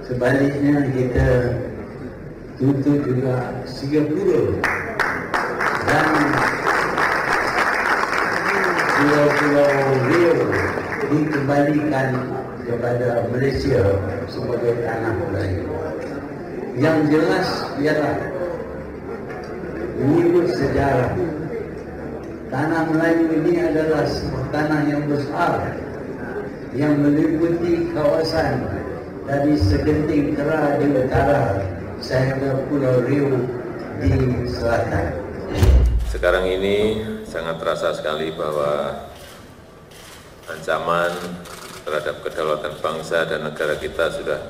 Sebaliknya kita tutup juga Singapura dan pulau-pulau Rio dikembalikan kepada Malaysia sebagai tanah Melayu. Yang jelas ialah menurut sejarah, tanah Melayu ini adalah sebuah tanah yang besar yang meliputi kawasan dari segenting Kedah di utara sehingga Pulau Rio di selatan. Sekarang ini sangat terasa sekali bahwa ancaman terhadap kedaulatan bangsa dan negara kita sudah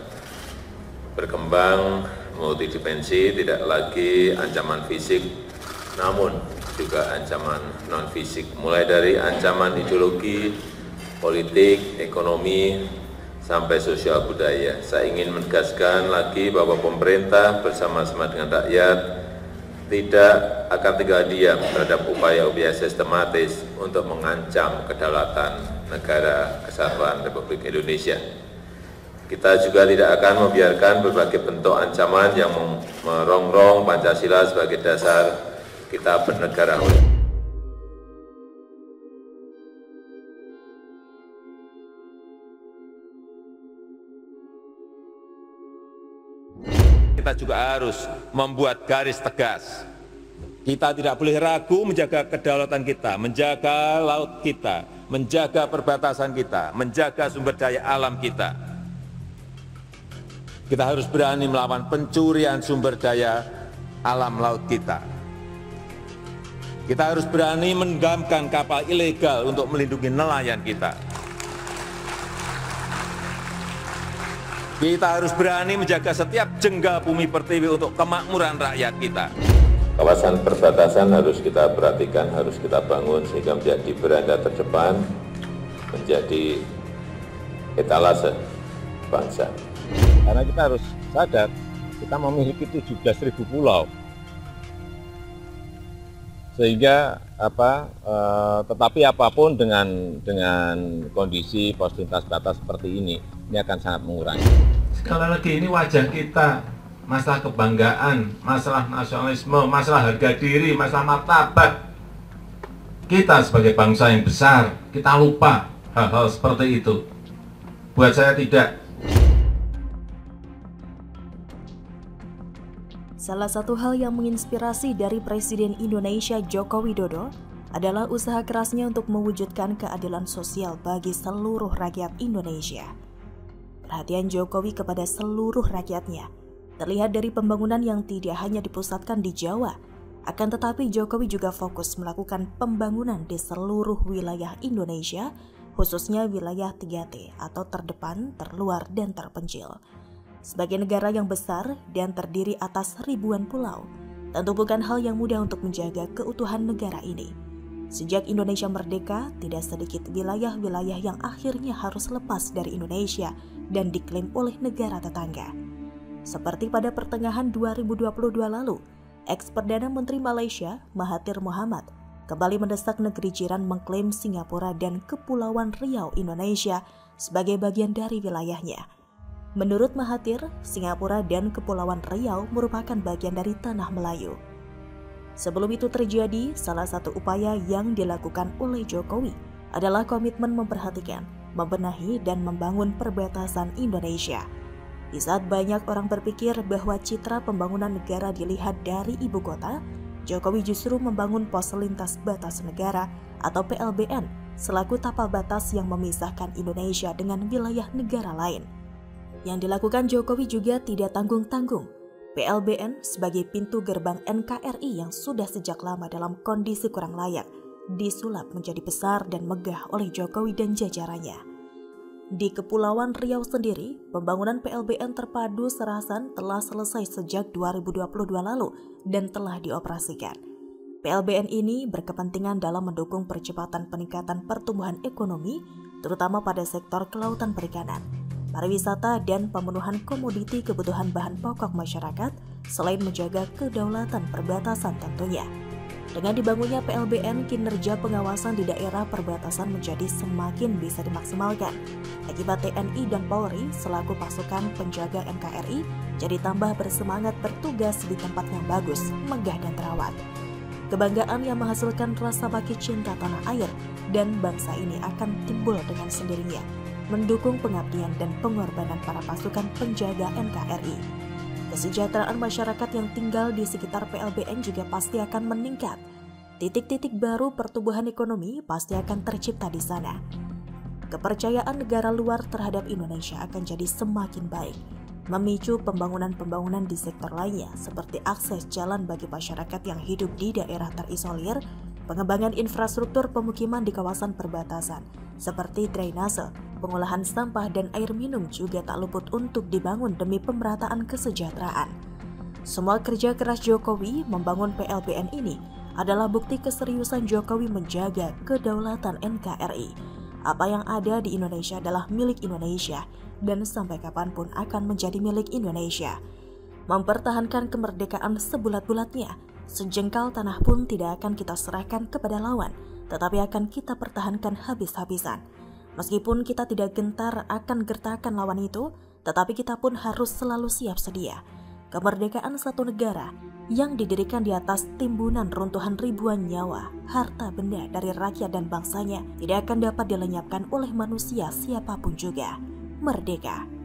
berkembang multidimensi, tidak lagi ancaman fisik, namun juga ancaman non-fisik, mulai dari ancaman ideologi, politik, ekonomi, sampai sosial budaya. Saya ingin menegaskan lagi bahwa pemerintah bersama-sama dengan rakyat tidak akan tinggal diam terhadap upaya-upaya sistematis untuk mengancam kedaulatan negara kesatuan Republik Indonesia. Kita juga tidak akan membiarkan berbagai bentuk ancaman yang merongrong Pancasila sebagai dasar kita bernegara. Kita juga harus membuat garis tegas. Kita tidak boleh ragu menjaga kedaulatan kita, menjaga laut kita, menjaga perbatasan kita, menjaga sumber daya alam kita. Kita harus berani melawan pencurian sumber daya alam laut kita. Kita harus berani menenggelamkan kapal ilegal untuk melindungi nelayan kita. Kita harus berani menjaga setiap jenggal bumi pertiwi untuk kemakmuran rakyat kita. Kawasan perbatasan harus kita perhatikan, harus kita bangun sehingga menjadi beranda terdepan, menjadi etalase bangsa. Karena kita harus sadar, kita memiliki 17.000 pulau. Sehingga tetapi apapun dengan kondisi pos lintas batas seperti ini akan sangat mengurangi. Sekali lagi ini wajah kita, masalah kebanggaan, masalah nasionalisme, masalah harga diri, masalah martabat. Kita sebagai bangsa yang besar, kita lupa hal-hal seperti itu. Buat saya tidak. Salah satu hal yang menginspirasi dari Presiden Indonesia Joko Widodo adalah usaha kerasnya untuk mewujudkan keadilan sosial bagi seluruh rakyat Indonesia. Perhatian Jokowi kepada seluruh rakyatnya terlihat dari pembangunan yang tidak hanya dipusatkan di Jawa, akan tetapi Jokowi juga fokus melakukan pembangunan di seluruh wilayah Indonesia, khususnya wilayah 3T atau terdepan, terluar, dan terpencil. Sebagai negara yang besar dan terdiri atas ribuan pulau, tentu bukan hal yang mudah untuk menjaga keutuhan negara ini. Sejak Indonesia merdeka, tidak sedikit wilayah-wilayah yang akhirnya harus lepas dari Indonesia dan diklaim oleh negara tetangga. Seperti pada pertengahan 2022 lalu, ex-Perdana Menteri Malaysia Mahathir Mohamad kembali mendesak negeri jiran mengklaim Singapura dan Kepulauan Riau Indonesia sebagai bagian dari wilayahnya. Menurut Mahathir, Singapura dan Kepulauan Riau merupakan bagian dari tanah Melayu. Sebelum itu terjadi, salah satu upaya yang dilakukan oleh Jokowi adalah komitmen memperhatikan, membenahi, dan membangun perbatasan Indonesia. Di saat banyak orang berpikir bahwa citra pembangunan negara dilihat dari ibu kota, Jokowi justru membangun pos lintas batas negara atau PLBN selaku tapal batas yang memisahkan Indonesia dengan wilayah negara lain. Yang dilakukan Jokowi juga tidak tanggung-tanggung. PLBN sebagai pintu gerbang NKRI yang sudah sejak lama dalam kondisi kurang layak, disulap menjadi besar dan megah oleh Jokowi dan jajarannya. Di Kepulauan Riau sendiri, pembangunan PLBN terpadu serasan telah selesai sejak 2022 lalu dan telah dioperasikan. PLBN ini berkepentingan dalam mendukung percepatan peningkatan pertumbuhan ekonomi, terutama pada sektor kelautan perikanan, pariwisata, dan pemenuhan komoditi kebutuhan bahan pokok masyarakat, selain menjaga kedaulatan perbatasan tentunya. Dengan dibangunnya PLBN, kinerja pengawasan di daerah perbatasan menjadi semakin bisa dimaksimalkan. Akibat TNI dan Polri selaku pasukan penjaga NKRI jadi tambah bersemangat bertugas di tempat yang bagus, megah dan terawat. Kebanggaan yang menghasilkan rasa baki cinta tanah air dan bangsa ini akan timbul dengan sendirinya, mendukung pengabdian dan pengorbanan para pasukan penjaga NKRI. Kesejahteraan masyarakat yang tinggal di sekitar PLBN juga pasti akan meningkat. Titik-titik baru pertumbuhan ekonomi pasti akan tercipta di sana. Kepercayaan negara luar terhadap Indonesia akan jadi semakin baik, memicu pembangunan-pembangunan di sektor lainnya seperti akses jalan bagi masyarakat yang hidup di daerah terisolir, pengembangan infrastruktur pemukiman di kawasan perbatasan seperti drainase, pengolahan sampah dan air minum juga tak luput untuk dibangun demi pemerataan kesejahteraan. Semua kerja keras Jokowi membangun PLBN ini adalah bukti keseriusan Jokowi menjaga kedaulatan NKRI. Apa yang ada di Indonesia adalah milik Indonesia dan sampai kapanpun akan menjadi milik Indonesia. Mempertahankan kemerdekaan sebulat-bulatnya, sejengkal tanah pun tidak akan kita serahkan kepada lawan, tetapi akan kita pertahankan habis-habisan. Meskipun kita tidak gentar akan gertakan lawan itu, tetapi kita pun harus selalu siap sedia. Kemerdekaan satu negara yang didirikan di atas timbunan runtuhan ribuan nyawa, harta benda dari rakyat dan bangsanya tidak akan dapat dilenyapkan oleh manusia siapapun juga. Merdeka!